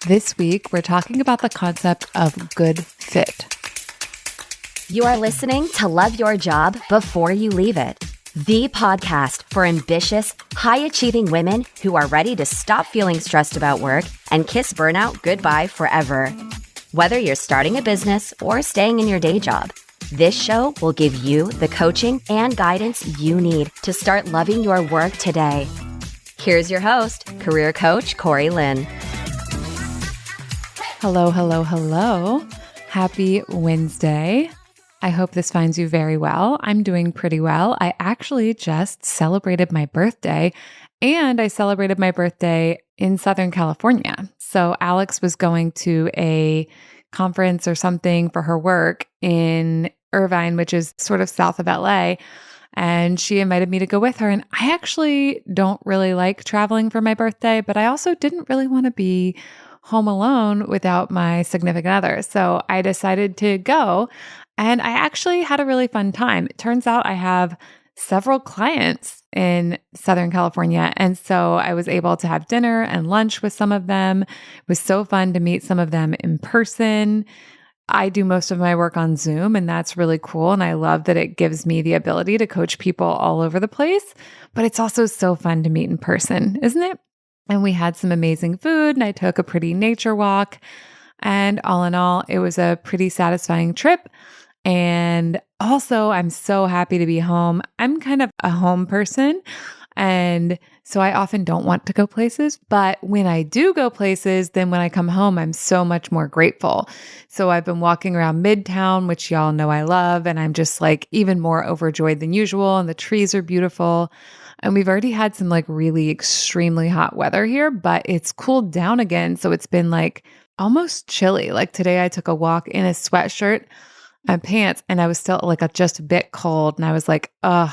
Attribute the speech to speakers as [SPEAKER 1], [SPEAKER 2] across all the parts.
[SPEAKER 1] This week, we're talking about the concept of good fit.
[SPEAKER 2] You are listening to Love Your Job Before You Leave It, the podcast for ambitious, high-achieving women who are ready to stop feeling stressed about work and kiss burnout goodbye forever. Whether you're starting a business or staying in your day job, this show will give you the coaching and guidance you need to start loving your work today. Here's your host, career coach Corey Lynn.
[SPEAKER 1] Hello, hello, hello. Happy Wednesday. I hope this finds you very well. I'm doing pretty well. I actually just celebrated my birthday, and I celebrated my birthday in Southern California. So Alex was going to a conference or something for her work in Irvine, which is sort of south of LA. And she invited me to go with her. And I actually don't really like traveling for my birthday, but I also didn't really want to be home alone without my significant other. So I decided to go, and I actually had a really fun time. It turns out I have several clients in Southern California. And so I was able to have dinner and lunch with some of them. It was so fun to meet some of them in person. I do most of my work on Zoom, and that's really cool. And I love that it gives me the ability to coach people all over the place, but it's also so fun to meet in person, isn't it? And we had some amazing food, and I took a pretty nature walk. And all in all, it was a pretty satisfying trip. And also, I'm so happy to be home. I'm kind of a home person. And so I often don't want to go places, but when I do go places, then when I come home, I'm so much more grateful. So I've been walking around Midtown, which y'all know I love, and I'm just like even more overjoyed than usual. And the trees are beautiful. And we've already had some like really extremely hot weather here, but it's cooled down again. So it's been like almost chilly. Like today I took a walk in a sweatshirt and pants, and I was still like just a bit cold. And I was like, ugh.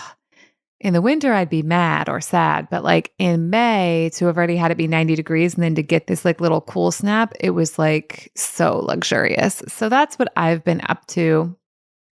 [SPEAKER 1] In the winter, I'd be mad or sad, but like in May, to have already had it be 90 degrees and then to get this like little cool snap, it was like so luxurious. So that's what I've been up to.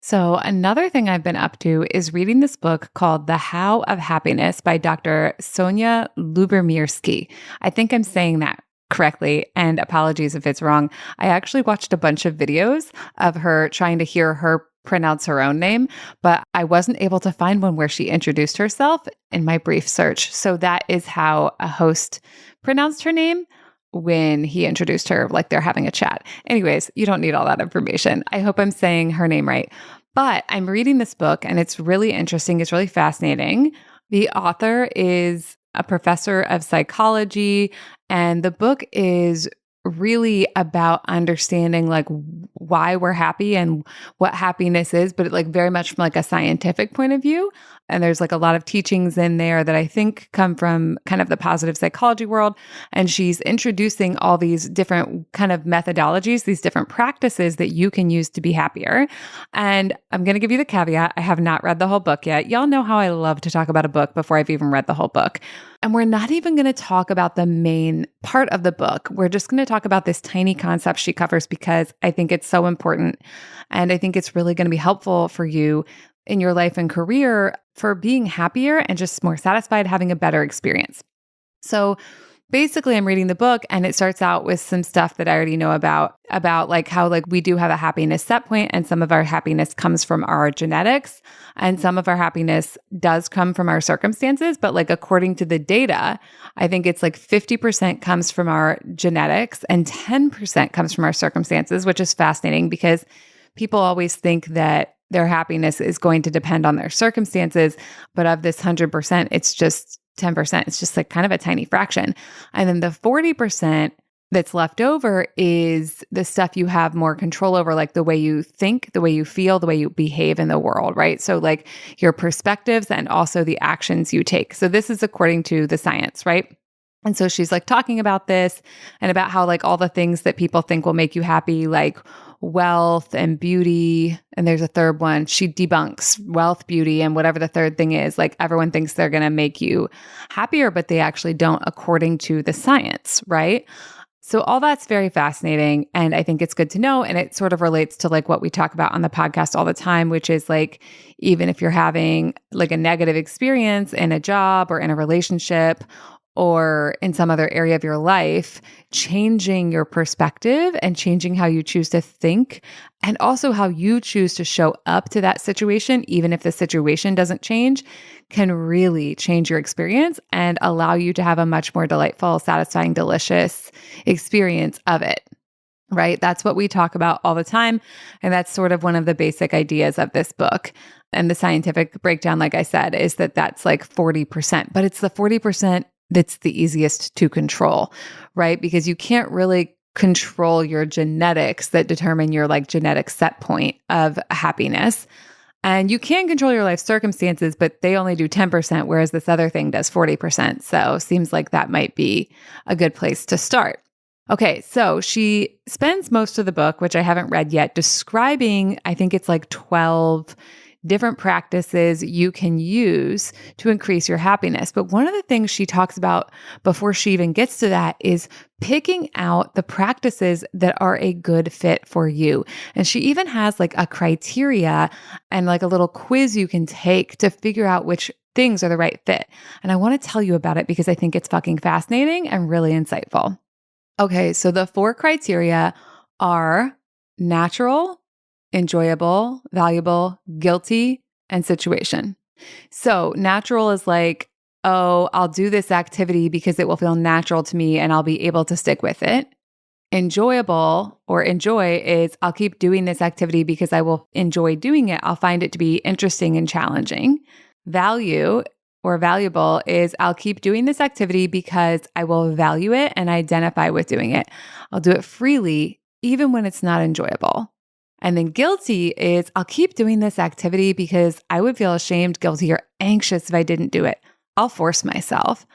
[SPEAKER 1] So another thing I've been up to is reading this book called The How of Happiness by Dr. Sonia Lyubomirsky. I think I'm saying that correctly, and apologies if it's wrong. I actually watched a bunch of videos of her trying to hear her pronounce her own name, but I wasn't able to find one where she introduced herself in my brief search. So that is how a host pronounced her name when he introduced her, like they're having a chat. Anyways, you don't need all that information. I hope I'm saying her name right. But I'm reading this book, and it's really interesting. It's really fascinating. The author is a professor of psychology, and the book is really about understanding like why we're happy and what happiness is, but like very much from like a scientific point of view. And there's like a lot of teachings in there that I think come from kind of the positive psychology world. And she's introducing all these different kind of methodologies, these different practices that you can use to be happier. And I'm going to give you the caveat. I have not read the whole book yet. Y'all know how I love to talk about a book before I've even read the whole book. And we're not even going to talk about the main part of the book. We're just going to talk about this tiny concept she covers because I think it's so important. And I think it's really going to be helpful for you in your life and career for being happier and just more satisfied, having a better experience. So basically, I'm reading the book, and it starts out with some stuff that I already know about like how like we do have a happiness set point, and some of our happiness comes from our genetics, and some of our happiness does come from our circumstances. But like according to the data, I think it's like 50% comes from our genetics and 10% comes from our circumstances, which is fascinating because people always think that their happiness is going to depend on their circumstances. But of this 100%, it's just 10%. It's just like kind of a tiny fraction. And then the 40% that's left over is the stuff you have more control over, like the way you think, the way you feel, the way you behave in the world, right? So like your perspectives and also the actions you take. So this is according to the science, right? And so she's like talking about this and about how like all the things that people think will make you happy, like wealth and beauty. And there's a third one. She debunks wealth, beauty, and whatever the third thing is. Like everyone thinks they're going to make you happier, but they actually don't according to the science, right? So all that's very fascinating. And I think it's good to know. And it sort of relates to like what we talk about on the podcast all the time, which is like, even if you're having like a negative experience in a job or in a relationship, or in some other area of your life, changing your perspective and changing how you choose to think, and also how you choose to show up to that situation, even if the situation doesn't change, can really change your experience and allow you to have a much more delightful, satisfying, delicious experience of it. Right? That's what we talk about all the time. And that's sort of one of the basic ideas of this book. And the scientific breakdown, like I said, is that that's like 40%, but it's the 40% that's the easiest to control, right? Because you can't really control your genetics that determine your like genetic set point of happiness. And you can control your life circumstances, but they only do 10%, whereas this other thing does 40%. So seems like that might be a good place to start. Okay, so she spends most of the book, which I haven't read yet, describing, I think it's like 12 different practices you can use to increase your happiness. But one of the things she talks about before she even gets to that is picking out the practices that are a good fit for you. And she even has like a criteria and like a little quiz you can take to figure out which things are the right fit. And I want to tell you about it because I think it's fucking fascinating and really insightful. Okay, so the 4 criteria are natural, enjoyable, valuable, guilty, and situation. So natural is like, oh, I'll do this activity because it will feel natural to me and I'll be able to stick with it. Enjoyable or enjoy is I'll keep doing this activity because I will enjoy doing it. I'll find it to be interesting and challenging. Value or valuable is I'll keep doing this activity because I will value it and identify with doing it. I'll do it freely, even when it's not enjoyable. And then guilty is I'll keep doing this activity because I would feel ashamed, guilty, or anxious if I didn't do it. I'll force myself.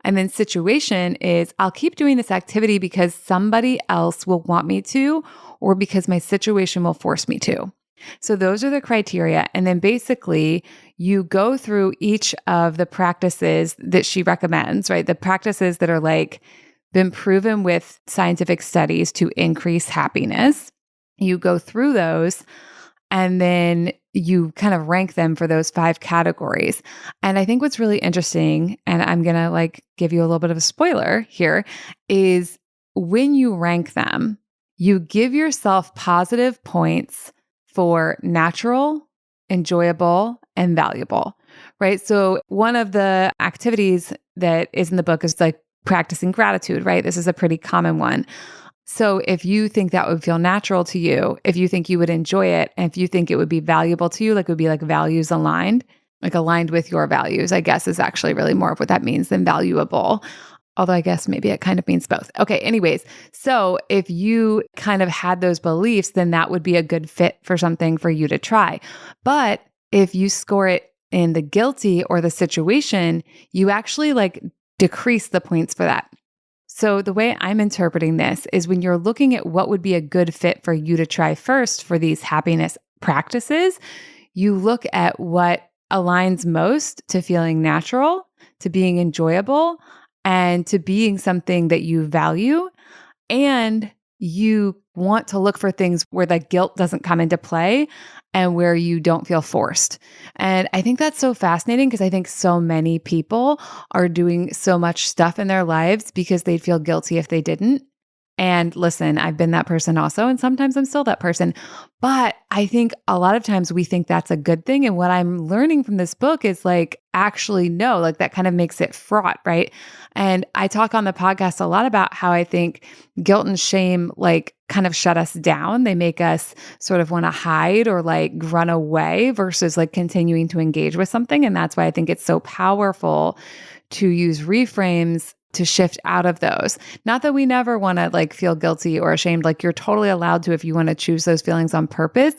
[SPEAKER 1] And then situation is I'll keep doing this activity because somebody else will want me to, or because my situation will force me to. So those are the criteria. And then basically you go through each of the practices that she recommends, right? The practices that are like been proven with scientific studies to increase happiness. You go through those and then you kind of rank them for those 5 categories. And I think what's really interesting, and I'm going to like give you a little bit of a spoiler here, is when you rank them, you give yourself positive points for natural, enjoyable, and valuable, right? So one of the activities that is in the book is like practicing gratitude, right? This is a pretty common one. So if you think that would feel natural to you, if you think you would enjoy it, and if you think it would be valuable to you, like it would be like values aligned, like aligned with your values, I guess is actually really more of what that means than valuable. Although I guess maybe it kind of means both. Okay, anyways, so if you kind of had those beliefs, then that would be a good fit for something for you to try. But if you score it in the guilty or the situation, you actually like decrease the points for that. So the way I'm interpreting this is when you're looking at what would be a good fit for you to try first for these happiness practices, you look at what aligns most to feeling natural, to being enjoyable, and to being something that you value. And you want to look for things where the guilt doesn't come into play and where you don't feel forced. And I think that's so fascinating because I think so many people are doing so much stuff in their lives because they'd feel guilty if they didn't. And listen, I've been that person also, and sometimes I'm still that person. But I think a lot of times we think that's a good thing. And what I'm learning from this book is like, actually, no, like that kind of makes it fraught, right? And I talk on the podcast a lot about how I think guilt and shame like kind of shut us down. They make us sort of want to hide or like run away versus like continuing to engage with something. And that's why I think it's so powerful to use reframes to shift out of those. Not that we never want to like feel guilty or ashamed, like you're totally allowed to if you want to choose those feelings on purpose.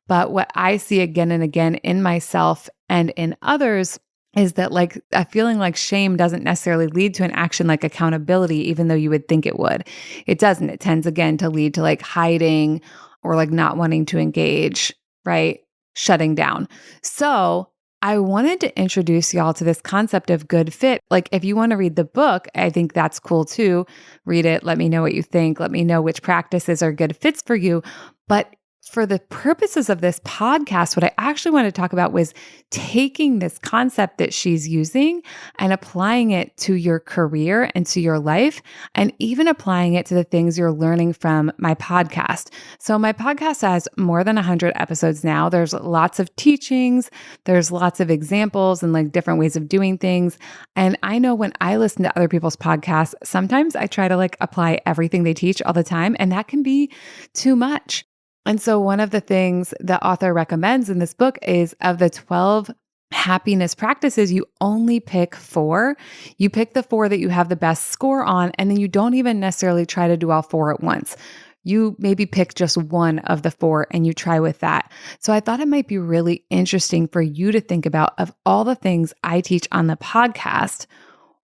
[SPEAKER 1] But what I see again and again in myself and in others is that like a feeling like shame doesn't necessarily lead to an action like accountability, even though you would think it would. It doesn't. It tends again to lead to like hiding or like not wanting to engage, right? Shutting down. So I wanted to introduce y'all to this concept of good fit. Like if you want to read the book, I think that's cool too. Read it. Let me know what you think. Let me know which practices are good fits for you. But for the purposes of this podcast, what I actually wanted to talk about was taking this concept that she's using and applying it to your career and to your life, and even applying it to the things you're learning from my podcast. So my podcast has more than 100 episodes now. There's lots of teachings, there's lots of examples and like different ways of doing things. And I know when I listen to other people's podcasts, sometimes I try to like apply everything they teach all the time, and that can be too much. And so one of the things the author recommends in this book is of the 12 happiness practices, you only pick 4. You pick the 4 that you have the best score on, and then you don't even necessarily try to do all 4 at once. You maybe pick just one of the 4 and you try with that. So I thought it might be really interesting for you to think about, of all the things I teach on the podcast,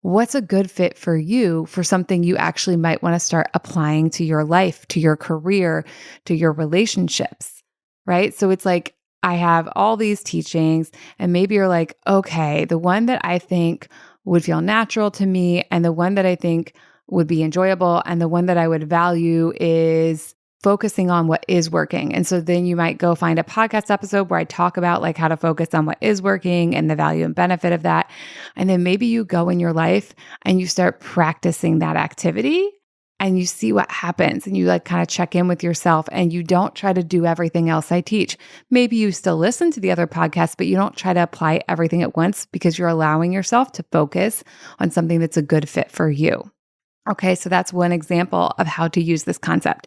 [SPEAKER 1] what's a good fit for you, for something you actually might want to start applying to your life, to your career, to your relationships, right? So it's like, I have all these teachings, and maybe you're like, okay, the one that I think would feel natural to me, and the one that I think would be enjoyable, and the one that I would value is focusing on what is working. And so then you might go find a podcast episode where I talk about like how to focus on what is working and the value and benefit of that. And then maybe you go in your life and you start practicing that activity and you see what happens, and you like kind of check in with yourself, and you don't try to do everything else I teach. Maybe you still listen to the other podcasts, but you don't try to apply everything at once, because you're allowing yourself to focus on something that's a good fit for you. Okay, so that's one example of how to use this concept.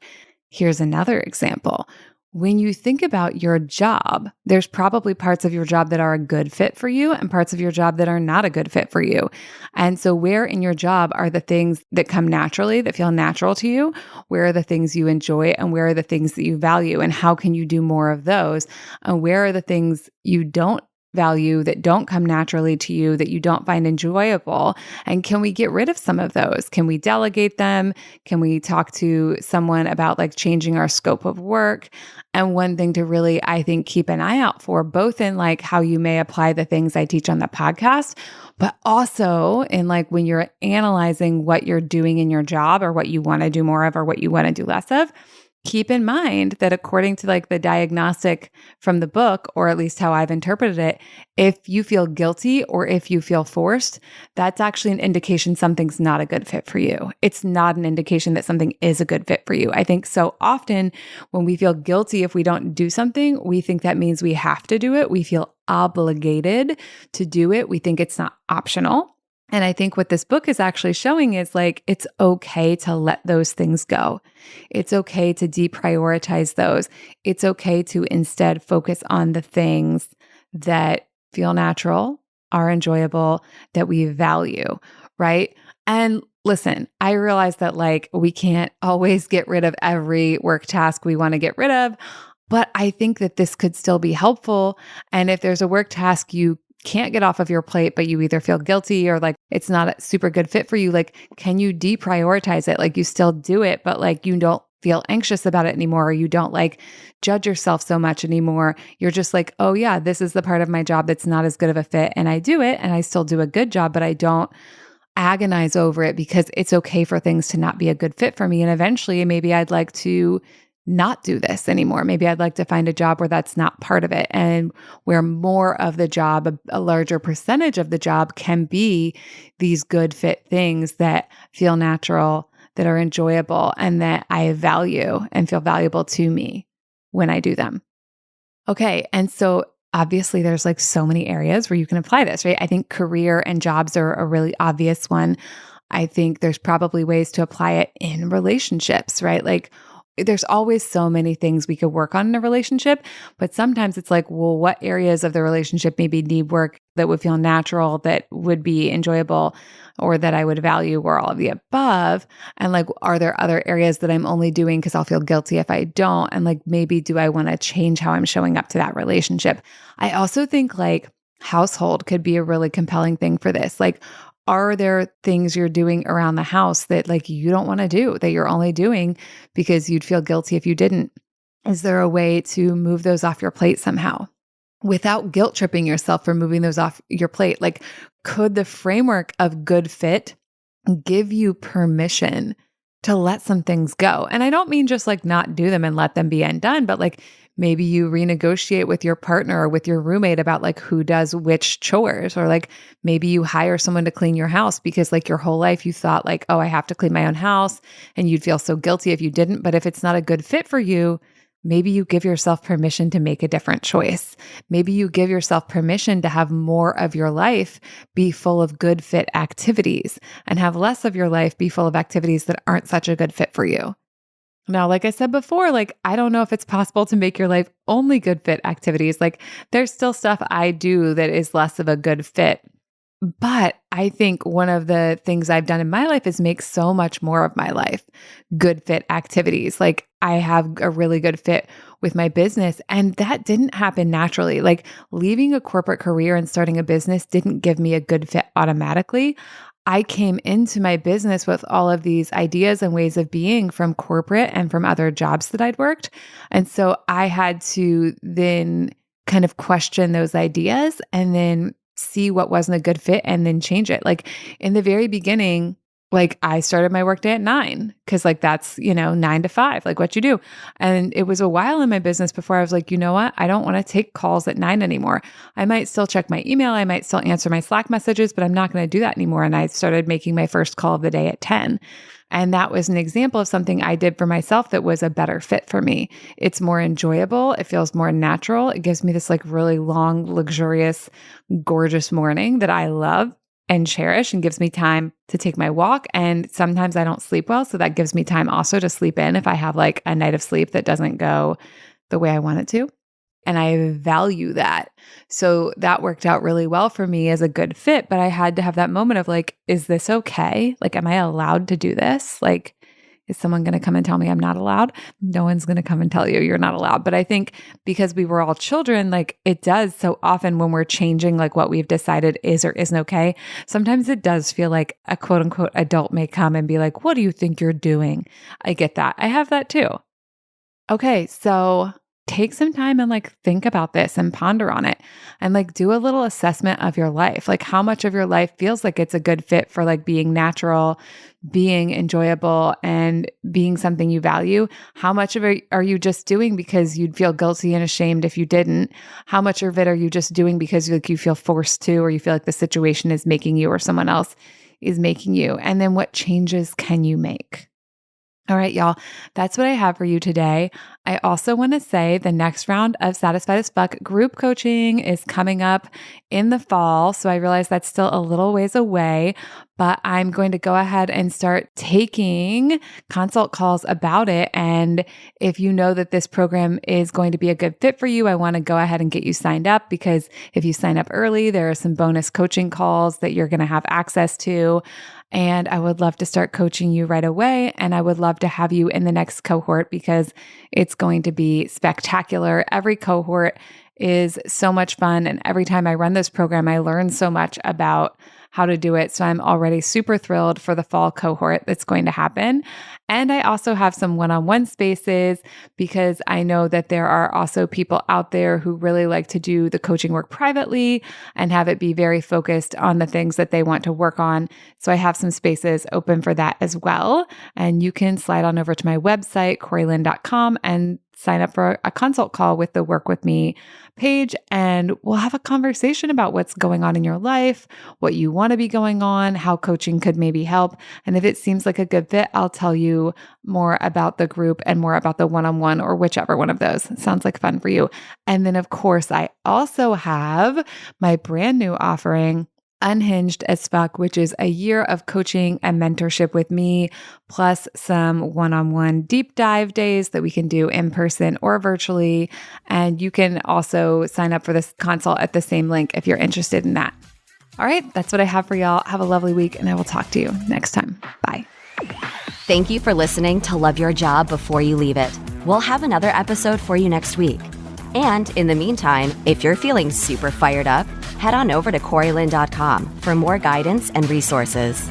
[SPEAKER 1] Here's another example. When you think about your job, there's probably parts of your job that are a good fit for you and parts of your job that are not a good fit for you. And so where in your job are the things that come naturally, that feel natural to you? Where are the things you enjoy, and where are the things that you value, and how can you do more of those? And where are the things you don't value, that don't come naturally to you, that you don't find enjoyable? And can we get rid of some of those? Can we delegate them? Can we talk to someone about like changing our scope of work? And one thing to really, I think, keep an eye out for, both in like how you may apply the things I teach on the podcast, but also in like when you're analyzing what you're doing in your job, or what you want to do more of, or what you want to do less of, keep in mind that according to like the diagnostic from the book, or at least how I've interpreted it, if you feel guilty or if you feel forced, that's actually an indication something's not a good fit for you. It's not an indication that something is a good fit for you. I think so often when we feel guilty if we don't do something, we think that means we have to do it. We feel obligated to do it. We think it's not optional. And I think what this book is actually showing is like, it's okay to let those things go. It's okay to deprioritize those. It's okay to instead focus on the things that feel natural, are enjoyable, that we value, right? And listen, I realize that like we can't always get rid of every work task we want to get rid of, but I think that this could still be helpful. And if there's a work task you can't get off of your plate, but you either feel guilty or like it's not a super good fit for you, like, can you deprioritize it? Like you still do it, but like you don't feel anxious about it anymore, or you don't like judge yourself so much anymore. You're just like, oh yeah, this is the part of my job that's not as good of a fit, and I do it and I still do a good job, but I don't agonize over it, because it's okay for things to not be a good fit for me. And eventually maybe I'd like to not do this anymore. Maybe I'd like to find a job where that's not part of it, and where more of the job, a larger percentage of the job, can be these good fit things that feel natural, that are enjoyable, and that I value and feel valuable to me when I do them. Okay. And so obviously there's like so many areas where you can apply this, right? I think career and jobs are a really obvious one. I think there's probably ways to apply it in relationships, right? Like there's always so many things we could work on in a relationship, but sometimes it's like, well, what areas of the relationship maybe need work that would feel natural, that would be enjoyable, or that I would value, or all of the above? And like, are there other areas that I'm only doing because I'll feel guilty if I don't? And like, maybe do I want to change how I'm showing up to that relationship? I also think like household could be a really compelling thing for this. Like, are there things you're doing around the house that like you don't want to do, that you're only doing because you'd feel guilty if you didn't? Is there a way to move those off your plate somehow without guilt tripping yourself for moving those off your plate? Like, could the framework of good fit give you permission to let some things go. And I don't mean just like not do them and let them be undone, but like maybe you renegotiate with your partner or with your roommate about like who does which chores, or like maybe you hire someone to clean your house because like your whole life you thought like, oh, I have to clean my own house, and you'd feel so guilty if you didn't. But if it's not a good fit for you, maybe you give yourself permission to make a different choice. Maybe you give yourself permission to have more of your life be full of good fit activities and have less of your life be full of activities that aren't such a good fit for you. Now, like I said before, like, I don't know if it's possible to make your life only good fit activities. Like, there's still stuff I do that is less of a good fit. But I think one of the things I've done in my life is make so much more of my life good fit activities. Like, I have a really good fit with my business, and that didn't happen naturally. Like, leaving a corporate career and starting a business didn't give me a good fit automatically. I came into my business with all of these ideas and ways of being from corporate and from other jobs that I'd worked. And so I had to then kind of question those ideas and then see what wasn't a good fit and then change it. Like in the very beginning, like I started my workday at 9 because like that's, 9 to 5, like what you do. And it was a while in my business before I was like, you know what? I don't want to take calls at 9 anymore. I might still check my email. I might still answer my Slack messages, but I'm not going to do that anymore. And I started making my first call of the day at 10. And that was an example of something I did for myself that was a better fit for me. It's more enjoyable. It feels more natural. It gives me this like really long, luxurious, gorgeous morning that I love and cherish, and gives me time to take my walk. And sometimes I don't sleep well. So that gives me time also to sleep in if I have like a night of sleep that doesn't go the way I want it to. And I value that. So that worked out really well for me as a good fit. But I had to have that moment of like, is this okay? Like, am I allowed to do this? Like, is someone going to come and tell me I'm not allowed? No one's going to come and tell you you're not allowed. But I think because we were all children, like it does so often when we're changing like what we've decided is or isn't okay, sometimes it does feel like a quote unquote adult may come and be like, what do you think you're doing? I get that. I have that too. Okay, so take some time and like think about this and ponder on it and like do a little assessment of your life. Like how much of your life feels like it's a good fit for like being natural, being enjoyable, and being something you value. How much of it are you just doing because you'd feel guilty and ashamed if you didn't? How much of it are you just doing because like you feel forced to, or you feel like the situation is making you or someone else is making you? And then what changes can you make? All right, y'all, that's what I have for you today. I also want to say the next round of Satisfied as Fuck group coaching is coming up in the fall. So I realize that's still a little ways away, but I'm going to go ahead and start taking consult calls about it. And if you know that this program is going to be a good fit for you, I want to go ahead and get you signed up, because if you sign up early, there are some bonus coaching calls that you're going to have access to. And I would love to start coaching you right away. And I would love to have you in the next cohort because it's going to be spectacular. Every cohort is so much fun. And every time I run this program, I learn so much about how to do it. So I'm already super thrilled for the fall cohort that's going to happen. And I also have some one-on-one spaces because I know that there are also people out there who really like to do the coaching work privately and have it be very focused on the things that they want to work on. So I have some spaces open for that as well. And you can slide on over to my website, CoreyLynn.com, and sign up for a consult call with the Work With Me page, and we'll have a conversation about what's going on in your life, what you want to be going on, how coaching could maybe help. And if it seems like a good fit, I'll tell you more about the group and more about the one-on-one, or whichever one of those sounds like fun for you. And then, of course, I also have my brand new offering, Unhinged as Fuck, which is a year of coaching and mentorship with me, plus some one-on-one deep dive days that we can do in person or virtually. And you can also sign up for this consult at the same link if you're interested in that. All right, that's what I have for y'all. Have a lovely week, and I will talk to you next time. Bye.
[SPEAKER 2] Thank you for listening to Love Your Job Before You Leave It. We'll have another episode for you next week. And in the meantime, if you're feeling super fired up, head on over to CoreyLynn.com for more guidance and resources.